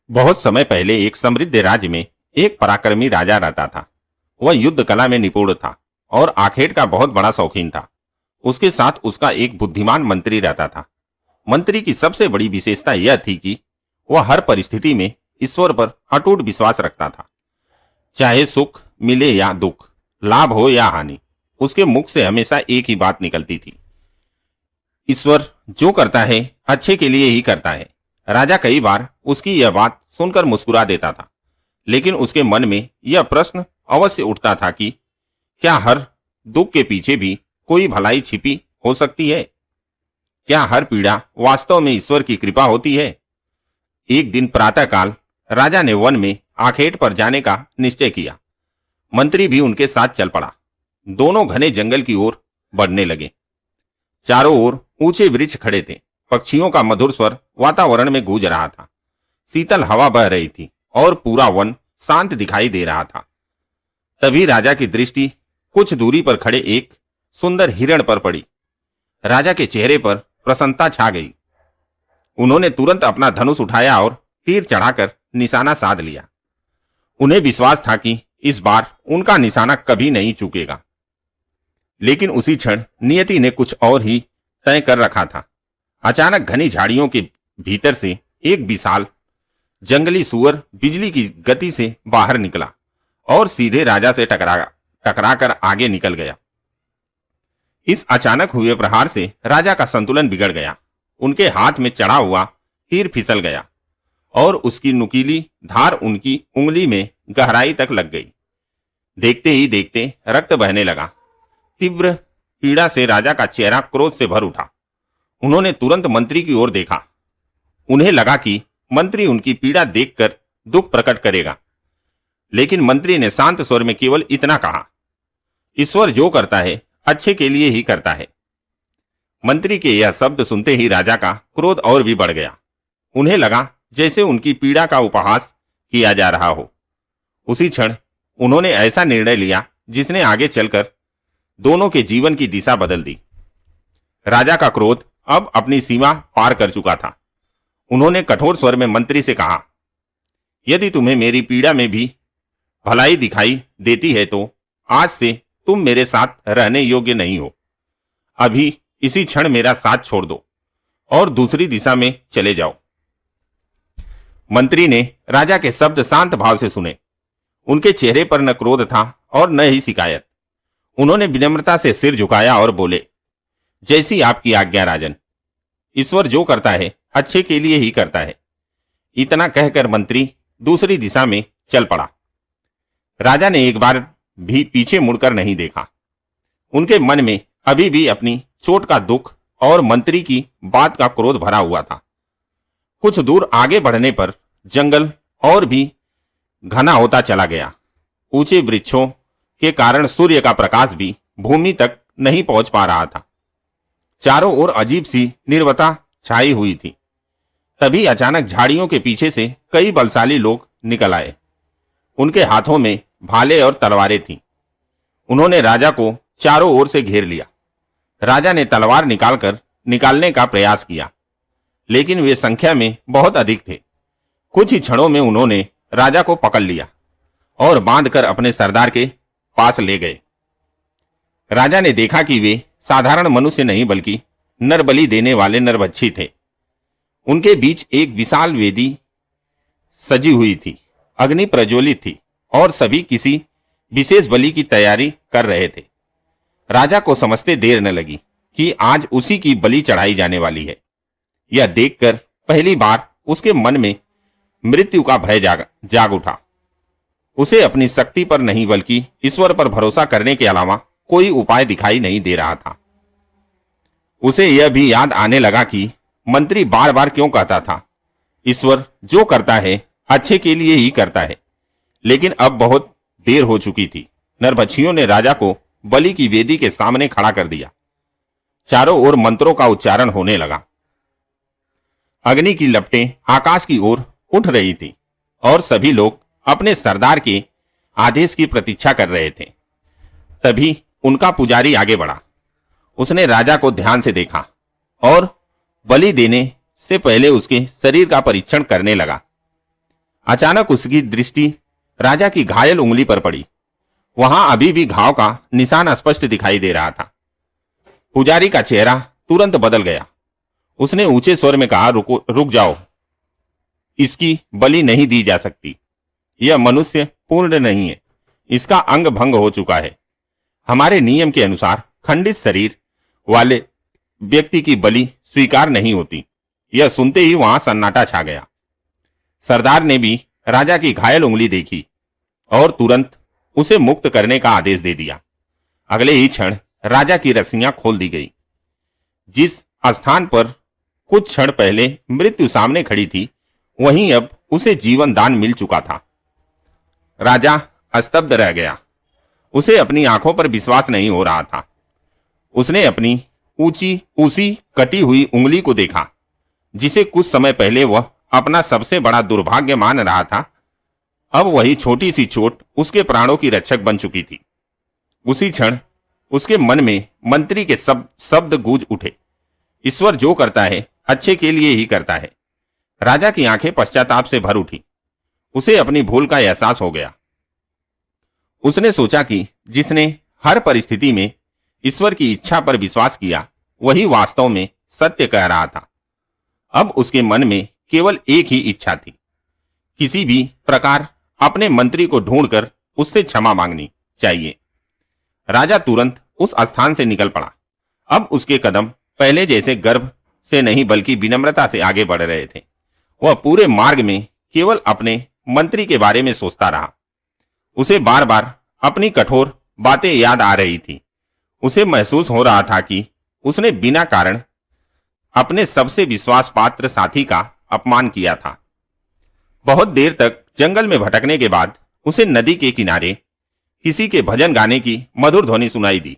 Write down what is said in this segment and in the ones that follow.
बहुत समय पहले एक समृद्ध राज्य में एक पराक्रमी राजा रहता था। वह युद्ध कला में निपुण था और आखेट का बहुत बड़ा शौकीन था। उसके साथ उसका एक बुद्धिमान मंत्री रहता था। मंत्री की सबसे बड़ी विशेषता यह थी कि वह हर परिस्थिति में ईश्वर पर अटूट विश्वास रखता था। चाहे सुख मिले या दुख, लाभ हो या हानि, उसके मुख से हमेशा एक ही बात निकलती थी, ईश्वर जो करता है अच्छे के लिए ही करता है। राजा कई बार उसकी यह बात सुनकर मुस्कुरा देता था, लेकिन उसके मन में यह प्रश्न अवश्य उठता था कि क्या हर दुख के पीछे भी कोई भलाई छिपी हो सकती है? क्या हर पीड़ा वास्तव में ईश्वर की कृपा होती है? एक दिन प्रातःकाल राजा ने वन में आखेट पर जाने का निश्चय किया। मंत्री भी उनके साथ चल पड़ा। दोनों घने जंगल की ओर बढ़ने लगे। चारों ओर ऊंचे वृक्ष खड़े थे। पक्षियों का मधुर स्वर वातावरण में गूंज रहा था। शीतल हवा बह रही थी और पूरा वन शांत दिखाई दे रहा था। तभी राजा की दृष्टि कुछ दूरी पर खड़े एक सुंदर हिरण पर पड़ी। राजा के चेहरे पर प्रसन्नता छा गई। उन्होंने तुरंत अपना धनुष उठाया और तीर चढ़ाकर निशाना साध लिया। उन्हें विश्वास था कि इस बार उनका निशाना कभी नहीं चूकेगा। लेकिन उसी क्षण नियति ने कुछ और ही तय कर रखा था। अचानक घनी झाड़ियों के भीतर से एक विशाल जंगली सुअर बिजली की गति से बाहर निकला और सीधे राजा से टकराकर आगे निकल गया। इस अचानक हुए प्रहार से राजा का संतुलन बिगड़ गया। उनके हाथ में चढ़ा हुआ तीर फिसल गया और उसकी नुकीली धार उनकी उंगली में गहराई तक लग गई। देखते ही देखते रक्त बहने लगा। तीव्र पीड़ा से राजा का चेहरा क्रोध से भर उठा। उन्होंने तुरंत मंत्री की ओर देखा। उन्हें लगा कि मंत्री उनकी पीड़ा देखकर दुख प्रकट करेगा, लेकिन मंत्री ने शांत स्वर में केवल इतना कहा, ईश्वर जो करता है अच्छे के लिए ही करता है। मंत्री के यह शब्द सुनते ही राजा का क्रोध और भी बढ़ गया। उन्हें लगा जैसे उनकी पीड़ा का उपहास किया जा रहा हो। उसी क्षण उन्होंने ऐसा निर्णय लिया जिसने आगे चलकर दोनों के जीवन की दिशा बदल दी। राजा का क्रोध अब अपनी सीमा पार कर चुका था। उन्होंने कठोर स्वर में मंत्री से कहा, यदि तुम्हें मेरी पीड़ा में भी भलाई दिखाई देती है तो आज से तुम मेरे साथ रहने योग्य नहीं हो। अभी इसी क्षण मेरा साथ छोड़ दो और दूसरी दिशा में चले जाओ। मंत्री ने राजा के शब्द शांत भाव से सुने। उनके चेहरे पर न क्रोध था और न ही शिकायत। उन्होंने विनम्रता से सिर झुकाया और बोले, जैसी आपकी आज्ञा राजन। ईश्वर जो करता है अच्छे के लिए ही करता है। इतना कहकर मंत्री दूसरी दिशा में चल पड़ा। राजा ने एक बार भी पीछे मुड़कर नहीं देखा। उनके मन में अभी भी अपनी चोट का दुख और मंत्री की बात का क्रोध भरा हुआ था। कुछ दूर आगे बढ़ने पर जंगल और भी घना होता चला गया। ऊंचे वृक्षों के कारण सूर्य का प्रकाश भी भूमि तक नहीं पहुंच पा रहा था। चारों ओर अजीब सी निर्वता छाई हुई थी। तभी अचानक झाड़ियों के पीछे से कई बलशाली लोग निकल आए। उनके हाथों में भाले और तलवारें थीं। उन्होंने राजा को चारों ओर से घेर लिया। राजा ने तलवार निकालने का प्रयास किया, लेकिन वे संख्या में बहुत अधिक थे। कुछ ही क्षणों में उन्होंने राजा को पकड़ लिया और बांधकर अपने सरदार के पास ले गए। राजा ने देखा कि वे साधारण मनुष्य नहीं बल्कि नरबलि देने वाले नरभक्षी थे। उनके बीच एक विशाल वेदी सजी हुई थी, अग्नि प्रज्वलित थी और सभी किसी विशेष बलि की तैयारी कर रहे थे। राजा को समझते देर न लगी कि आज उसी की बलि चढ़ाई जाने वाली है। यह देखकर पहली बार उसके मन में मृत्यु का भय जाग उठा। उसे अपनी शक्ति पर नहीं बल्कि ईश्वर पर भरोसा करने के अलावा कोई उपाय दिखाई नहीं दे रहा था। उसे यह भी याद आने लगा कि मंत्री बार बार क्यों कहता था, ईश्वर जो करता है अच्छे के लिए ही करता है। लेकिन अब बहुत देर हो चुकी थी। नरभक्षियों ने राजा को बलि की वेदी के सामने खड़ा कर दिया। चारों ओर मंत्रों का उच्चारण होने लगा। अग्नि की लपटें आकाश की ओर उठ रही थी और सभी लोग अपने सरदार के आदेश की प्रतीक्षा कर रहे थे। तभी उनका पुजारी आगे बढ़ा। उसने राजा को ध्यान से देखा और बलि देने से पहले उसके शरीर का परीक्षण करने लगा। अचानक उसकी दृष्टि राजा की घायल उंगली पर पड़ी। वहां अभी भी घाव का निशान स्पष्ट दिखाई दे रहा था। पुजारी का चेहरा तुरंत बदल गया। उसने ऊंचे स्वर में कहा, रुको, रुक जाओ, इसकी बलि नहीं दी जा सकती। यह मनुष्य पूर्ण नहीं है, इसका अंग भंग हो चुका है। हमारे नियम के अनुसार खंडित शरीर वाले व्यक्ति की बलि स्वीकार नहीं होती। यह सुनते ही वहां सन्नाटा छा गया। सरदार ने भी राजा की घायल उंगली देखी और तुरंत उसे मुक्त करने का आदेश दे दिया। अगले ही क्षण राजा की रस्सियां खोल दी गई। जिस स्थान पर कुछ क्षण पहले मृत्यु सामने खड़ी थी, वहीं अब उसे जीवन दान मिल चुका था। राजा स्तब्ध रह गया। उसे अपनी आंखों पर विश्वास नहीं हो रहा था। उसने अपनी उसी कटी हुई उंगली को देखा, जिसे कुछ समय पहले वह अपना सबसे बड़ा दुर्भाग्य मान रहा था। अब वही छोटी सी चोट उसके प्राणों की रक्षक बन चुकी थी। उसी क्षण उसके मन में मंत्री के शब्द गूंज उठे, ईश्वर जो करता है अच्छे के लिए ही करता है। राजा की आंखें पश्चाताप से भर उठी। उसे अपनी भूल का एहसास हो गया। उसने सोचा कि जिसने हर परिस्थिति में ईश्वर की इच्छा पर विश्वास किया, वही वास्तव में सत्य कह रहा था। अब उसके मन में केवल एक ही इच्छा थी, किसी भी प्रकार अपने मंत्री को ढूंढकर उससे क्षमा मांगनी चाहिए। राजा तुरंत उस स्थान से निकल पड़ा। अब उसके कदम पहले जैसे गर्व से नहीं बल्कि विनम्रता से आगे बढ़ रहे थे। वह पूरे मार्ग में केवल अपने मंत्री के बारे में सोचता रहा। उसे बार बार अपनी कठोर बातें याद आ रही थी। उसे महसूस हो रहा था कि उसने बिना कारण अपने सबसे विश्वास पात्र साथी का अपमान किया था। बहुत देर तक जंगल में भटकने के बाद उसे नदी के किनारे किसी के भजन गाने की मधुर ध्वनि सुनाई दी।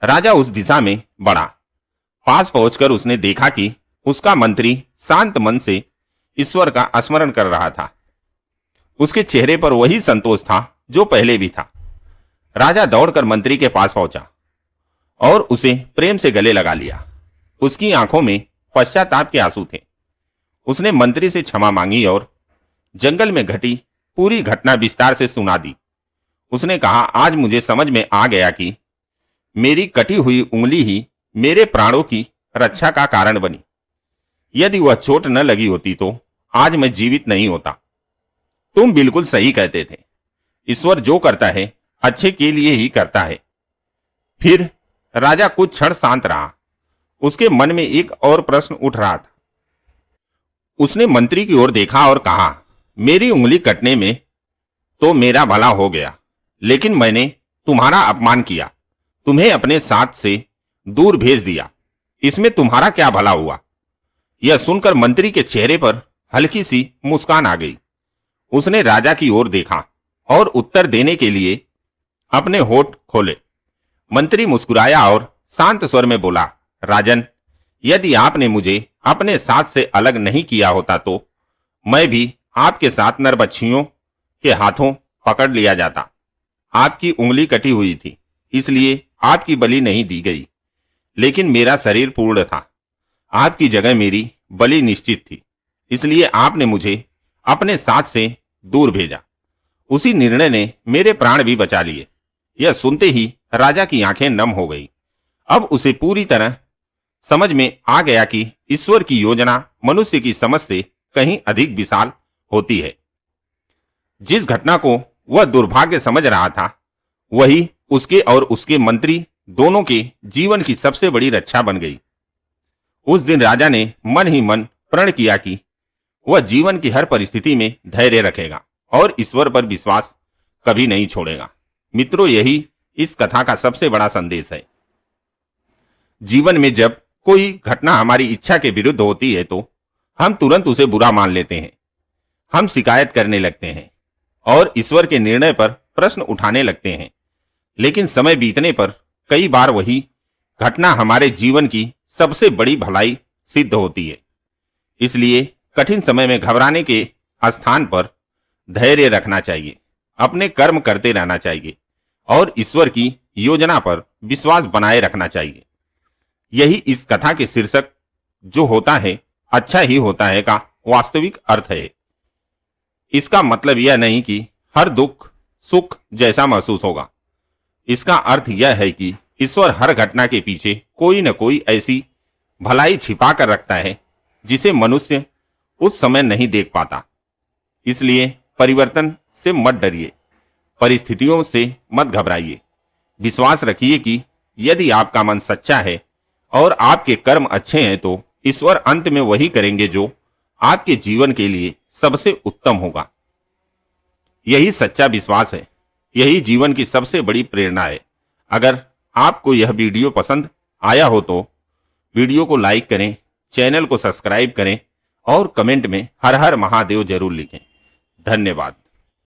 राजा उस दिशा में बढ़ा। पास पहुंचकर उसने देखा कि उसका मंत्री शांत मन से ईश्वर का स्मरण कर रहा था। उसके चेहरे पर वही संतोष था जो पहले भी था। राजा दौड़कर मंत्री के पास पहुंचा और उसे प्रेम से गले लगा लिया। उसकी आंखों में पश्चाताप के आंसू थे। उसने मंत्री से क्षमा मांगी और जंगल में घटी पूरी घटना विस्तार से सुना दी। उसने कहा, आज मुझे समझ में आ गया कि मेरी कटी हुई उंगली ही मेरे प्राणों की रक्षा का कारण बनी। यदि वह चोट न लगी होती तो आज मैं जीवित नहीं होता। तुम बिल्कुल सही कहते थे। ईश्वर जो करता है अच्छे के लिए ही करता है। फिर राजा कुछ क्षण शांत रहा। उसके मन में एक और प्रश्न उठ रहा था। उसने मंत्री की ओर देखा और कहा, मेरी उंगली कटने में तो मेरा भला हो गया, लेकिन मैंने तुम्हारा अपमान किया, तुम्हें अपने साथ से दूर भेज दिया। इसमें तुम्हारा क्या भला हुआ? यह सुनकर मंत्री के चेहरे पर हल्की सी मुस्कान आ गई। उसने राजा की ओर देखा और उत्तर देने के लिए अपने होठ खोले। मंत्री मुस्कुराया और शांत स्वर में बोला, राजन, यदि आपने मुझे अपने साथ से अलग नहीं किया होता तो मैं भी आपके साथ नरबच्चियों के हाथों पकड़ लिया जाता। आपकी उंगली कटी हुई थी, इसलिए आपकी बलि नहीं दी गई, लेकिन मेरा शरीर पूर्ण था। आपकी जगह मेरी बलि निश्चित थी, इसलिए आपने मुझे अपने साथ से दूर भेजा। उसी निर्णय ने मेरे प्राण भी बचा लिए। यह सुनते ही राजा की आंखें नम हो गई। अब उसे पूरी तरह समझ में आ गया कि ईश्वर की योजना मनुष्य की समझ से कहीं अधिक विशाल होती है। जिस घटना को वह दुर्भाग्य समझ रहा था, वही उसके और उसके मंत्री दोनों के जीवन की सबसे बड़ी रक्षा बन गई। उस दिन राजा ने मन ही मन प्रण किया कि वह जीवन की हर परिस्थिति में धैर्य रखेगा और ईश्वर पर विश्वास कभी नहीं छोड़ेगा। मित्रों, यही इस कथा का सबसे बड़ा संदेश है। जीवन में जब कोई घटना हमारी इच्छा के विरुद्ध होती है तो हम तुरंत उसे बुरा मान लेते हैं। हम शिकायत करने लगते हैं और ईश्वर के निर्णय पर प्रश्न उठाने लगते हैं। लेकिन समय बीतने पर कई बार वही घटना हमारे जीवन की सबसे बड़ी भलाई सिद्ध होती है। इसलिए कठिन समय में घबराने के स्थान पर धैर्य रखना चाहिए, अपने कर्म करते रहना चाहिए और ईश्वर की योजना पर विश्वास बनाए रखना चाहिए। यही इस कथा के शीर्षक जो होता है अच्छा ही होता है का वास्तविक अर्थ है। इसका मतलब यह नहीं कि हर दुख सुख जैसा महसूस होगा। इसका अर्थ यह है कि ईश्वर हर घटना के पीछे कोई न कोई ऐसी भलाई छिपा कर रखता है जिसे मनुष्य उस समय नहीं देख पाता। इसलिए परिवर्तन से मत डरिए, परिस्थितियों से मत घबराइए। विश्वास रखिए कि यदि आपका मन सच्चा है और आपके कर्म अच्छे हैं तो ईश्वर अंत में वही करेंगे जो आपके जीवन के लिए सबसे उत्तम होगा। यही सच्चा विश्वास है, यही जीवन की सबसे बड़ी प्रेरणा है। अगर आपको यह वीडियो पसंद आया हो तो वीडियो को लाइक करें, चैनल को सब्सक्राइब करें और कमेंट में हर हर महादेव जरूर लिखें। धन्यवाद।